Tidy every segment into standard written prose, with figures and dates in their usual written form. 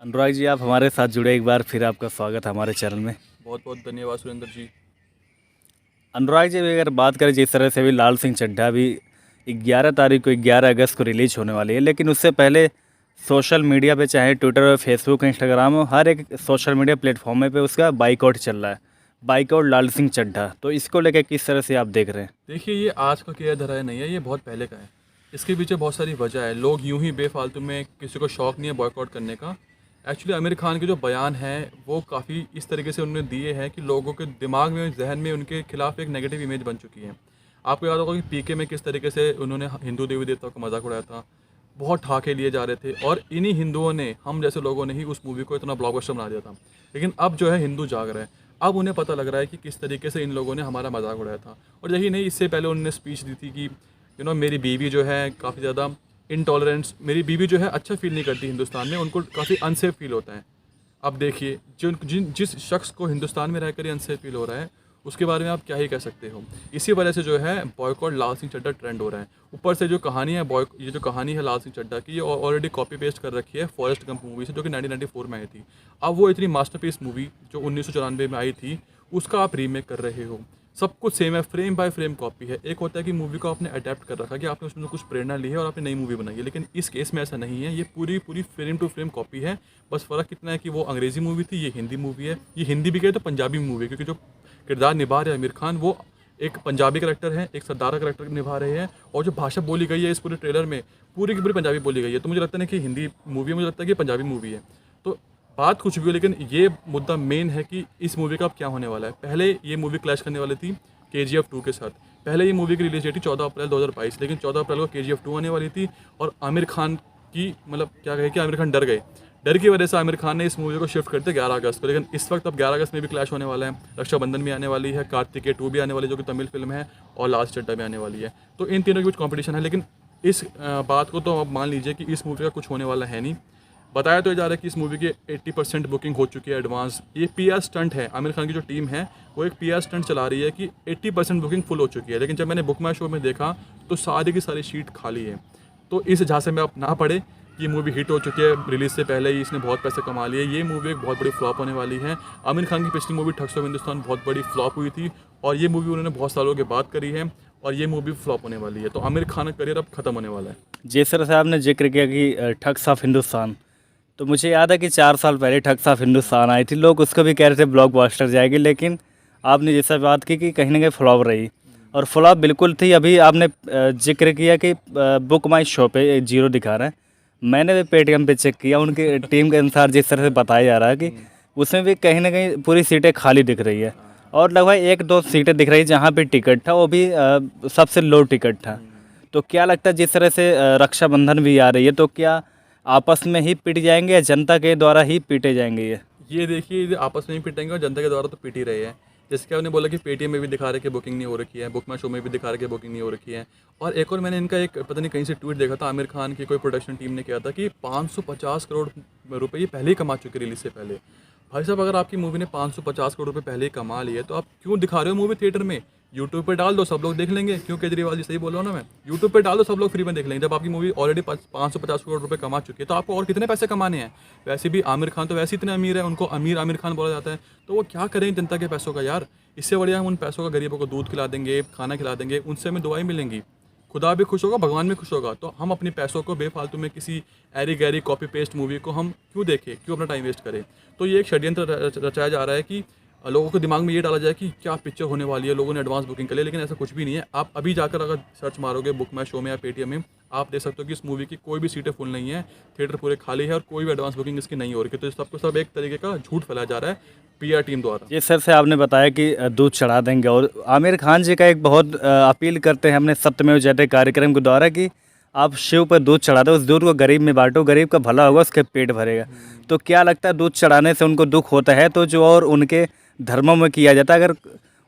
अनुराग जी, आप हमारे साथ जुड़े, एक बार फिर आपका स्वागत है हमारे चैनल में। बहुत बहुत धन्यवाद सुरेंद्र जी। अनुराग जी, अगर बात करें जिस तरह से अभी लाल सिंह चड्ढा भी 11 तारीख को 11 अगस्त को रिलीज होने वाली है, लेकिन उससे पहले सोशल मीडिया पे चाहे ट्विटर, फेसबुक, इंस्टाग्राम हो, हर एक सोशल मीडिया प्लेटफॉर्म पे उसका बाइकआउट चल रहा है। बाइकआउट लाल सिंह चड्ढा, तो इसको लेकर किस तरह से आप देख रहे हैं? देखिए, ये आज का किया धरा नहीं है, ये बहुत पहले का है। इसके पीछे बहुत सारी वजह है। लोग यूं ही बेफालतू में, किसी को शौक नहीं है बॉयकॉट करने का। एक्चुअली आमिर खान के जो बयान हैं वो काफ़ी इस तरीके से उन्होंने दिए हैं कि लोगों के दिमाग में, जहन में उनके खिलाफ एक नेगेटिव इमेज बन चुकी है। आपको याद होगा कि पीके में किस तरीके से उन्होंने हिंदू देवी देवताओं का मजाक उड़ाया था। बहुत ठाके लिए जा रहे थे और इन्हीं हिंदुओं ने, हम जैसे लोगों ने ही उस मूवी को इतना ब्लॉकबस्टर बना दिया था। लेकिन अब जो है हिंदू जाग रहे हैं। अब उन्हें पता लग रहा है कि किस तरीके से इन लोगों ने हमारा मजाक उड़ाया था। और यही नहीं, इससे पहले उन्होंने स्पीच दी थी कि मेरी बीवी जो है काफ़ी ज़्यादा इनटॉलरेंस, मेरी बीवी जो है अच्छा फील नहीं करती हिंदुस्तान में, उनको काफ़ी अनसेफ फील होता है। अब देखिए, जिस शख्स को हिंदुस्तान में रहकर ही अनसेफ फील हो रहा है, उसके बारे में आप क्या ही कह सकते हो। इसी वजह से जो है बॉयकॉट लाल सिंह चड्ढा ट्रेंड हो रहा है। ऊपर से जो कहानी है, ये जो कहानी है लाल सिंह चड्ढा की, ये ऑलरेडी कॉपी पेस्ट कर रखी है फॉरेस्ट गंप मूवी से, जो कि 1994 में आई थी। अब वो इतनी मास्टरपीस मूवी जो 1994 में आई थी, उसका आप रीमेक कर रहे हो। सब कुछ सेम है, फ्रेम बाय फ्रेम कॉपी है। एक होता है कि मूवी को आपने अडेप्ट कर रखा, कि आपने उसमें कुछ प्रेरणा ली है और आपने नई मूवी बनाई है, लेकिन इस केस में ऐसा नहीं है। ये पूरी पूरी फ्रेम टू फ्रेम कॉपी है। बस फ़र्क कितना है कि वो अंग्रेज़ी मूवी थी, ये हिंदी मूवी है। ये हिंदी भी कहे तो पंजाबी मूवी है, क्योंकि जो किरदार निभा रहे हैं आमिर खान, वो एक पंजाबी करेक्टर है, एक सरदार का करेक्टर निभा रहे हैं। और जो भाषा बोली गई है इस पूरे ट्रेलर में, पूरी की पूरी पंजाबी बोली गई है। तो मुझे लगता है कि हिंदी मूवी है, मुझे लगता है कि पंजाबी मूवी है। तो बात कुछ भी हो, लेकिन ये मुद्दा मेन है कि इस मूवी का अब क्या होने वाला है। पहले ये मूवी क्लैश करने वाली थी KGF 2 के साथ। पहले ये मूवी की रिलीज डेट थी 14 अप्रैल 2022, लेकिन 14 अप्रैल को KGF 2 आने वाली थी। और आमिर खान की, मतलब क्या कहे कि आमिर खान डर गए। डर की वजह से आमिर खान ने इस मूवी को शिफ्ट करते 11 अगस्त को। लेकिन इस वक्त अब 11 अगस्त में भी क्लैश होने वाला है। रक्षाबंधन भी आने वाली है, कार्तिकेय 2 भी आने वाली है, जो कि तमिल फिल्म है, और लाल चड्ढा भी आने वाली है। तो इन तीनों की कुछ कॉम्पिटिशन है। लेकिन इस बात को तो अब मान लीजिए कि इस मूवी का कुछ होने वाला है नहीं। बताया तो ये जा रहा है कि इस मूवी की 80% बुकिंग हो चुकी है एडवांस। ये PR स्टंट है, आमिर खान की जो टीम है वो एक PR स्टंट चला रही है कि 80% बुकिंग फुल हो चुकी है। लेकिन जब मैंने बुक माई शो में देखा तो सारी की सारी सीट खाली है। तो इस झांसे में आप ना पड़े कि मूवी हिट हो चुकी है, रिलीज से पहले ही इसने बहुत पैसे कमा लिए। ये मूवी एक बहुत बड़ी फ्लॉप होने वाली है। आमिर खान की पिछली मूवी ठग्स ऑफ हिंदुस्तान बहुत बड़ी फ्लॉप हुई थी, और ये मूवी उन्होंने बहुत सालों के बाद करी है, और ये मूवी फ्लॉप होने वाली है। तो आमिर खान का करियर अब खत्म होने वाला है। जिस तरह से आपने जिक्र किया कि ठग्स ऑफ हिंदुस्तान, तो मुझे याद है कि 4 साल पहले ठग्स ऑफ हिंदुस्तान आई थी, लोग उसको भी कह रहे थे ब्लॉकबस्टर जाएगी, लेकिन आपने जैसा बात की कि कहीं ना कहीं फ्लॉप रही, और फ्लॉप बिल्कुल थी। अभी आपने जिक्र किया कि बुक माई शो पे 0 दिखा रहा है। मैंने भी पेटीएम पे चेक किया, उनकी टीम के अनुसार जिस तरह से बताया जा रहा है कि उसमें भी कहीं ना कहीं पूरी सीटें खाली दिख रही है, और लगभग 1-2 सीटें दिख रही है जहाँ पे टिकट था, वो भी सबसे लो टिकट था। तो क्या लगता है, जिस तरह से रक्षाबंधन भी आ रही है, तो क्या आपस में ही पिट जाएंगे या जनता के द्वारा ही पीटे जाएंगे ये देखिए, ये आपस में ही पिटेंगे, और जनता के द्वारा तो पिट ही रहे हैं। जैसे कि आपने बोला कि पेटीएम में भी दिखा रहे कि बुकिंग नहीं हो रखी है, बुक माई शो में भी दिखा रहे कि बुकिंग नहीं हो रखी है। और एक और मैंने इनका एक पता नहीं कहीं से ट्वीट देखा था, आमिर खान की कोई प्रोडक्शन टीम ने किया था कि 550 करोड़ रुपए ये पहले ही कमा चुके रिलीज से पहले। भाई साहब, अगर आपकी मूवी ने 550 करोड़ रुपए पहले ही कमा लिए, तो आप क्यों दिखा रहे हो मूवी थिएटर में? यूट्यूब पे डाल दो, सब लोग देख लेंगे। क्यों केजरीवाल जी, सही बोल रहा हूँ ना मैं? यूट्यूब पे डाल दो, सब लोग फ्री में देख लेंगे। जब आपकी मूवी ऑलरेडी 550 करोड़ रुपए कमा चुकी है, तो आपको और कितने पैसे कमाने हैं? वैसे भी आमिर खान तो वैसे इतने अमीर है, उनको अमीर आमिर खान बोला जाता है। तो वो क्या करें जनता के पैसों का यार? इससे बढ़िया हम उन पैसों का गरीबों को दूध खिला देंगे, खाना खिला देंगे, उनसे हमें दुआएं मिलेंगी। खुदा भी खुश होगा, भगवान भी खुश होगा। तो हम अपने पैसों को बेफालतू में किसी Airi Gary copy paste movie को हम क्यों देखें, क्यों अपना टाइम वेस्ट करें? तो ये एक षड्यंत्र रचाया जा रहा है कि लोगों के दिमाग में ये डाला जाए कि क्या पिक्चर होने वाली है, लोगों ने एडवांस बुकिंग कर लिया। लेकिन ऐसा कुछ भी नहीं है। आप अभी जाकर अगर सर्च मारोगे बुक माई शो में या पेटीएम में, आप देख सकते हो कि इस मूवी की कोई भी सीटें फुल नहीं है, थिएटर पूरे खाली है, और कोई भी एडवांस बुकिंग इसकी नहीं हो रही है। तो सबको सब एक तरीके का झूठ फैलाया जा रहा है PR टीम द्वारा। जिस सर से आपने बताया कि दूध चढ़ा देंगे, और आमिर खान जी का एक बहुत अपील करते हैं हमने सत्यमेव जयते कार्यक्रम के द्वारा कि आप शिव पर दूध चढ़ा दो, उस दूध को गरीब में बांटो, गरीब का भला होगा, उसके पेट भरेगा। तो क्या लगता है, दूध चढ़ाने से उनको दुख होता है, तो जो और उनके धर्मों में किया जाता है, अगर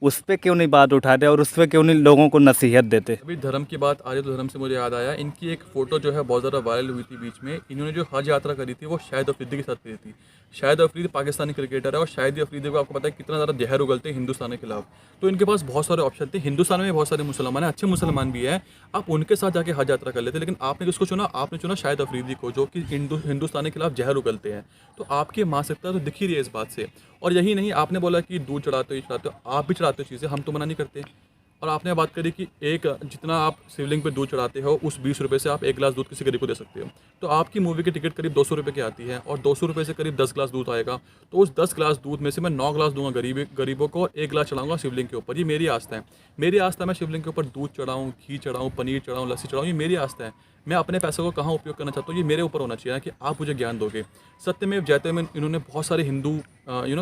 उस पर क्यों नहीं बात उठाते और उस पर क्यों नहीं लोगों को नसीहत देते? अभी धर्म की बात आ रही है तो धर्म से मुझे याद आया, इनकी एक फ़ोटो जो है बहुत ज़्यादा वायरल हुई थी बीच में। इन्होंने जो हज यात्रा करी थी वो शायद अफरीदी के साथ करी थी। शाहिद अफरीदी पाकिस्तानी क्रिकेटर है और शाहिद अफरीदी को आपको पता है कितना ज़्यादा जहर उगलते हैं हिंदुस्तान के खिलाफ। तो इनके पास बहुत सारे ऑप्शन थे, हिंदुस्तान में बहुत सारे मुसलमान हैं, अच्छे मुसलमान भी हैं, आप उनके साथ जाके हज यात्रा कर लेते। लेकिन आपने किसको चुना? आपने चुना शाहिद अफरीदी को, जो कि हिंदुस्तान के खिलाफ जहर उगलते हैं। तो आपकी मानसिकता तो दिख ही रही है इस बात से। और यही नहीं, आपने बोला कि दूध चढ़ाते हो, ये चढ़ाते हो, आप भी चढ़ाते हो चीज़ें, हम तो मना नहीं करते। और आपने बात करी कि एक जितना आप शिवलिंग पे दूध चढ़ाते हो, उस 20 रुपये से आप 1 गिलास दूध किसी गरीब को दे सकते हो। तो आपकी मूवी की टिकट करीब 200 रुपये की आती है और 200 रुपये से करीब 10 गिलास दूध आएगा। तो उस 10 गिलास दूध में से मैं 9 गिलास दूंगा गरीबों को और 1 गिलास चढ़ाऊंगा शिवलिंग के ऊपर। ये मेरी आस्था है। मेरी आस्था मैं शिवलिंग के ऊपर दूध चढ़ाऊँ, घी चढ़ाऊँ, पनीर चढ़ाऊँ, लस्सी चढ़ाऊँ, ये मेरी आस्था है। मैं अपने पैसों को कहाँ उपयोग करना चाहता हूँ, ये मेरे ऊपर होना चाहिए ना कि आप मुझे ज्ञान दोगे। सत्यमेव जयते में इन्होंने बहुत सारे हिंदू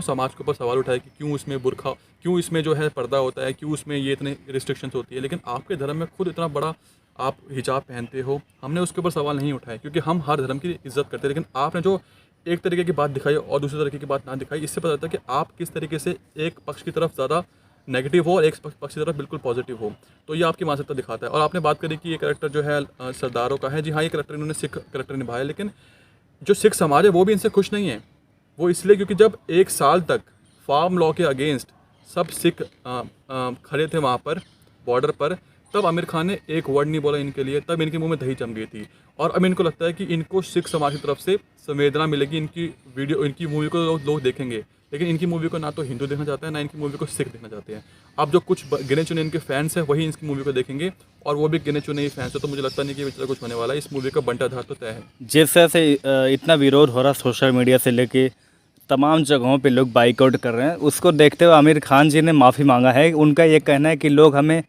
समाज के ऊपर सवाल उठाए कि क्यों इसमें बुर्खा, क्यों इसमें जो है पर्दा होता है, क्यों इसमें ये इतने रिस्ट्रिक्शंस होती है। लेकिन आपके धर्म में खुद इतना बड़ा आप हिजाब पहनते हो, हमने उसके ऊपर सवाल नहीं उठाए क्योंकि हम हर धर्म की इज्जत करते हैं। लेकिन आपने जो एक तरीके की बात दिखाई और दूसरे तरीके की बात ना दिखाई, इससे पता चलता है कि आप किस तरीके से एक पक्ष की तरफ ज़्यादा नेगेटिव हो और एक पक्ष की तरफ बिल्कुल पॉजिटिव हो। तो ये आपकी मानसिकता दिखाता है। और आपने बात करी कि ये कैरेक्टर जो है सरदारों का है, जी हाँ, ये कैरेक्टर इन्होंने सिख कैरेक्टर निभाया। लेकिन जो सिख समाज है वो भी इनसे खुश नहीं है। वो इसलिए क्योंकि जब 1 साल तक फार्म लॉ के अगेंस्ट सब सिख खड़े थे वहाँ पर बॉर्डर पर, तब आमिर खान ने एक वर्ड नहीं बोला इनके लिए, तब इनके मुंह में दही जम गई थी। और अब इनको लगता है कि इनको सिख समाज की तरफ से संवेदना मिलेगी, इनकी मूवी को लोग देखेंगे। लेकिन इनकी मूवी को ना तो हिंदू देखना चाहते हैं, ना इनकी मूवी को सिख देखना चाहते हैं। अब जो कुछ गिने चुने इनके फैंस हैं वही इनकी मूवी को देखेंगे और वो भी गिने चुने ही फैंस है। तो मुझे लगता नहीं कि ये बेचारा कुछ होने वाला है। इस मूवी का बंटाधार तो तय है। जिस तरह से इतना विरोध हो रहा सोशल मीडिया से लेके तमाम जगहों पे लोग बाइकआउट कर रहे हैं, उसको देखते हुए आमिर खान जी ने माफ़ी मांगा है। उनका ये कहना है कि लोग हमें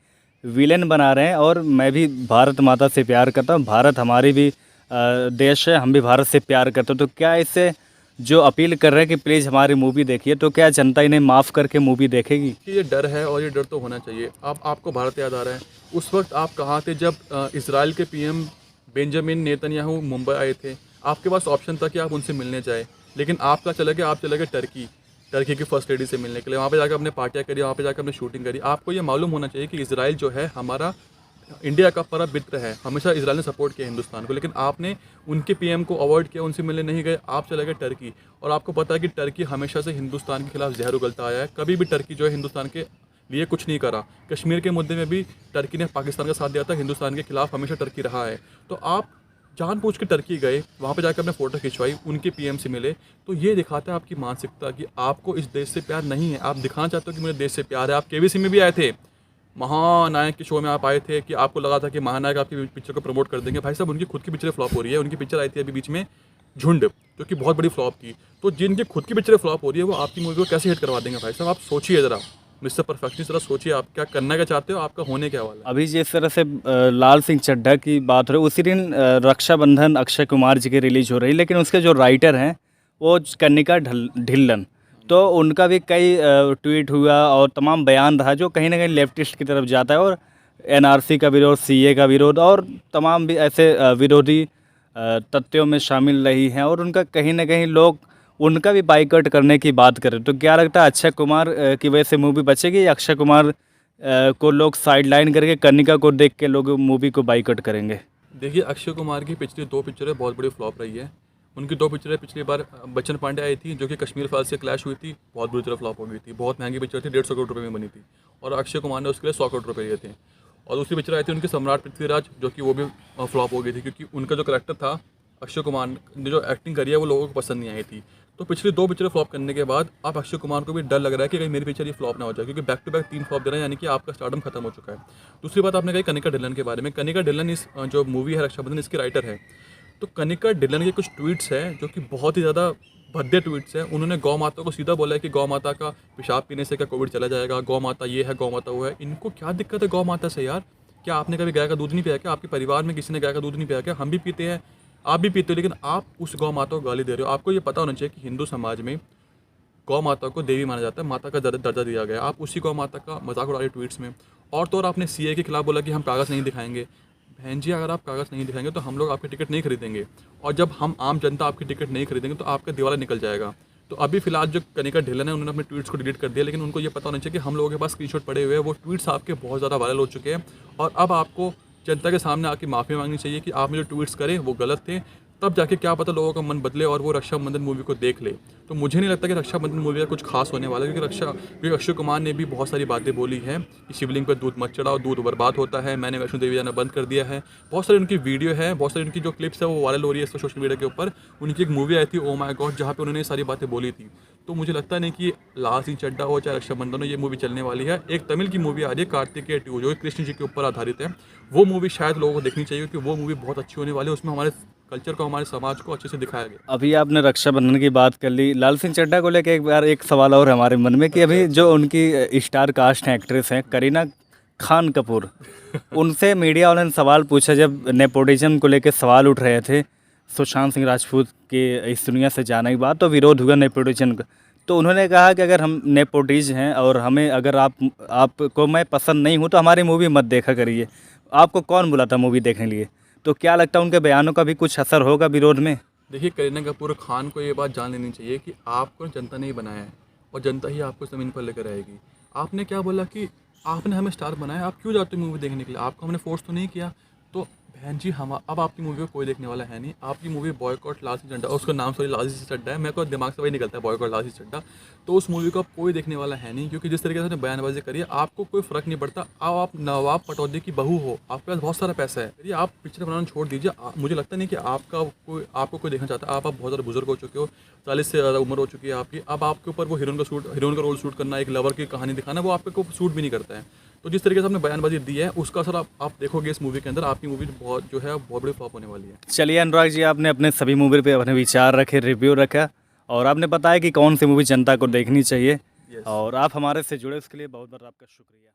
विलेन बना रहे हैं और मैं भी भारत माता से प्यार करता हूँ, भारत हमारी भी देश है, हम भी भारत से प्यार करते हैं। तो क्या इससे जो अपील कर रहे हैं कि प्लीज़ हमारी मूवी देखिए, तो क्या जनता इन्हें माफ़ करके मूवी देखेगी? कि ये डर है और ये डर तो होना चाहिए। अब आपको भारत याद आ रहा है, उस वक्त आप कहाँ थे जब इजराइल के पीएम बेंजामिन नेतन्याहू मुंबई आए थे? आपके पास ऑप्शन था कि आप उनसे मिलने जाए, लेकिन आप चले गए टर्की की फर्स्ट लेडी से मिलने के लिए। वहाँ पे जाकर आपने पार्टियाँ करी, वहाँ पे जाकर आपने शूटिंग करी। आपको ये मालूम होना चाहिए कि इजराइल जो है हमारा इंडिया का परम मित्र है, हमेशा इजराइल ने सपोर्ट किया हिंदुस्तान को। लेकिन आपने उनके पीएम को अवॉइड किया, उनसे मिलने नहीं गए, आप चले गए टर्की। और आपको पता है कि टर्की हमेशा से हिंदुस्तान के खिलाफ जहर उगलता आया है। कभी भी टर्की जो है हिंदुस्तान के लिए कुछ नहीं करा। कश्मीर के मुद्दे में भी टर्की ने पाकिस्तान का साथ दिया था, हिंदुस्तान के खिलाफ हमेशा टर्की रहा है। तो आप जानबूझ के टर्की गए, वहाँ पे जाकर अपने फ़ोटो खिंचवाई, उनके पीएम से मिले। तो ये दिखाता है आपकी मानसिकता कि आपको इस देश से प्यार नहीं है। आप दिखाना चाहते हो कि मुझे देश से प्यार है। आप केबीसी में भी आए थे, महानायक के शो में आप आए थे कि आपको लगा था कि महानायक आपकी पिक्चर को प्रमोट कर देंगे। भाई साहब, उनकी खुद की पिक्चर फ्लॉप हो रही है। उनकी पिक्चर आई थी अभी बीच में झुंड, जो कि बहुत बड़ी फ्लॉप थी। तो जिनकी खुद की पिक्चर फ्लॉप हो रही है वो आपकी मूवी को कैसे हिट करवा देंगे? भाई साहब, आप सोचिए ज़रा, मिस्टर परफेक्शनिस्ट, ज़रा सोचिए आप क्या करना क्या चाहते हो, आपका होने क्या वाला है। अभी जिस तरह से लाल सिंह चड्ढा की बात हो रही है, उसी दिन रक्षाबंधन अक्षय कुमार जी की रिलीज हो रही है, लेकिन उसके जो राइटर हैं वो कनिका ढिल्लन, तो उनका भी कई ट्वीट हुआ और तमाम बयान रहा जो कहीं ना कहीं लेफ्टिस्ट की तरफ जाता है और एनआरसी का विरोध, सीए का विरोध और तमाम भी ऐसे विरोधी तथ्यों में शामिल रही हैं। और उनका कहीं ना कहीं लोग उनका भी बाइकआउट करने की बात करें तो क्या लगता है अक्षय कुमार की वजह से मूवी बचेगी या अक्षय कुमार को लोग साइडलाइन करके कनिका को देख के लोग मूवी को बाइकआउट करेंगे? देखिए, अक्षय कुमार की पिछली 2 पिक्चरें बहुत बड़ी फ्लॉप रही है। उनकी 2 पिक्चरें पिछली बार बच्चन पांडे आई थी, जो कि कश्मीर फाइल्स से क्लैश हुई थी, बहुत बुरी तरह फ्लॉप हो गई थी। बहुत महंगी पिक्चर थी, 150 करोड़ रुपये में बनी थी और अक्षय कुमार ने उसके लिए 100 करोड़ रुपये लिए थे। और दूसरी पिक्चर आई थी उनकी सम्राट पृथ्वीराज, जो कि वो भी फ्लॉप हो गई थी क्योंकि उनका जो करेक्टर था, अक्षय कुमार ने जो एक्टिंग करी है वो लोगों को पसंद नहीं आई थी। तो पिछली 2 पिक्चरें फ्लॉप करने के बाद अब अक्षय कुमार को भी डर लग रहा है कि कहीं मेरी पिक्चर ये फ्लॉप ना हो जाए, क्योंकि बैक टू बैक 3 फ्लॉप दे रहे हैं, यानी कि आपका स्टारडम खत्म हो चुका है। दूसरी बात आपने कही कनिका ढिल्लन के बारे में। कनिका ढिल्लन इस जो मूवी है रक्षाबंधन, इसकी राइटर है। तो कनिका ढिल्लन के कुछ ट्वीट्स हैं जो कि बहुत ही ज़्यादा भद्दे ट्वीट्स हैं। उन्होंने गौ माता को सीधा बोला है कि गौ माता का पेशाब पीने से क्या कोविड चला जाएगा, गौ माता ये है, गौ माता वो है। इनको क्या दिक्कत है गौ माता से यार? क्या आपने कभी गाय का दूध नहीं पिया क्या? आपके परिवार में किसी ने गाय का दूध नहीं पिया क्या? हम भी पीते हैं, आप भी पीते हो, लेकिन आप उस गौ माता को गाली दे रहे हो। आपको ये पता होना चाहिए कि हिंदू समाज में गौ माता को देवी माना जाता है, माता का दर्जा दिया गया। आप उसी गौ माता का मजाक उड़ा रहे ट्वीट्स में। और तो और आपने सीए के खिलाफ बोला कि हम कागज़ नहीं दिखाएंगे। बहन जी, अगर आप कागज़ नहीं दिखाएंगे तो हम लोग आपकी टिकट नहीं खरीदेंगे, और जब हम आम जनता आपकी टिकट नहीं खरीदेंगे तो आपका दिवाला निकल जाएगा। तो अभी फिलहाल जो कनिका ढिल्लन है उन्होंने अपने ट्वीट्स को डिलीट कर दिया, लेकिन उनको ये पता होना चाहिए कि हम लोगों के पास स्क्रीनशॉट पड़े हुए हैं। वो ट्वीट्स आपके बहुत ज़्यादा वायरल हो चुके हैं और अब आपको जनता के सामने आके माफ़ी मांगनी चाहिए कि आपने जो ट्वीट्स करे वो गलत थे। तब जाके क्या पता लोगों का मन बदले और वो रक्षाबंधन मूवी को देख ले। तो मुझे नहीं लगता कि रक्षाबंधन मूवी का कुछ खास होने वाला है, क्योंकि अक्षय कुमार ने भी बहुत सारी बातें बोली हैं कि शिवलिंग पर दूध मत चढ़ाओ, दूध बर्बाद होता है, मैंने वैष्णो देवी जाना बंद कर दिया है। बहुत सारी उनकी वीडियो है, बहुत सारी उनकी जो क्लिप्स है वो वायरल हो रही है इस सोशल मीडिया के ऊपर। उनकी एक मूवी आई थी ओ माय गॉड, जहाँ पे उन्होंने ये सारी बातें बोली थी। तो मुझे लगता नहीं कि लाल सिंह चड्ढा हो चाहे रक्षाबंधन हो, ये मूवी चलने वाली है। एक तमिल की मूवी आ रही है कार्तिकेय 2, जो कृष्ण जी के ऊपर आधारित है। वो मूवी शायद लोगों को देखनी चाहिए, क्योंकि वो मूवी बहुत अच्छी होने वाली है। उसमें हमारे कल्चर को, हमारे समाज को अच्छे से दिखाया गया। अभी आपने रक्षाबंधन की बात कर ली, लाल सिंह चड्ढा को लेकर एक बार एक सवाल और है हमारे मन में कि अभी जो उनकी स्टार कास्ट हैं, एक्ट्रेस हैं करीना खान कपूर, उनसे मीडिया वालों ने सवाल पूछा जब नेपोटिज्म को लेकर सवाल उठ रहे थे सुशांत सिंह राजपूत के इस दुनिया से जाने के बाद, तो विरोध हुआ नेपोटिज्म का। तो उन्होंने कहा कि अगर हम नेपोटिज हैं और हमें अगर आपको मैं पसंद नहीं हूँ तो हमारी मूवी मत देखा करिए। आपको कौन बुला था मूवी देखने लिए? तो क्या लगता है उनके बयानों का भी कुछ असर होगा विरोध में? देखिए, करीना कपूर खान को ये बात जान लेनी चाहिए कि आपको जनता ने ही बनाया है और जनता ही आपको ज़मीन पर लेकर आएगी। आपने क्या बोला कि आपने हमें स्टार बनाया, आप क्यों जाते हो मूवी देखने के लिए? आपको हमने फोर्स तो नहीं किया। तो बहन जी, हम अब आपकी मूवी को कोई देखने वाला है नहीं। आपकी मूवी बॉयकॉट लाल सिंह चड्ढा, उसका नाम सॉरी लाल सिंह चड्ढा है, मेरे को दिमाग से वही निकलता है बॉयकॉट लाल सिंह चड्ढा। तो उस मूवी को अब कोई देखने वाला है नहीं, क्योंकि जिस तरीके से उसने बयानबाजी करी है, आपको कोई फ़र्क नहीं पड़ता। अब आप नवाब पटौदी की बहू हो, आपके पास बहुत सारा पैसा है, यदि आप पिक्चर बनाना छोड़ दीजिए। मुझे लगता नहीं कि आपको कोई देखना चाहता है। आप बहुत ज़्यादा बुजुर्ग हो चुके हो, 40 से ज़्यादा उम्र हो चुकी है आपकी। अब आपके ऊपर वो हीरोइन का रोल शूट करना, एक लवर की कहानी दिखाना, वो आपको सूट भी नहीं करता है। तो जिस तरीके से आपने बयानबाजी दी है, उसका असर आप देखोगे इस मूवी के अंदर। आपकी मूवी बहुत जो है बहुत बड़ी फ्लॉप होने वाली है। चलिए अनुराग जी, आपने अपने सभी मूवी पे अपने विचार रखे, रिव्यू रखा और आपने बताया कि कौन सी मूवी जनता को देखनी चाहिए। यस। और आप हमारे से जुड़े उसके लिए बहुत बहुत आपका शुक्रिया।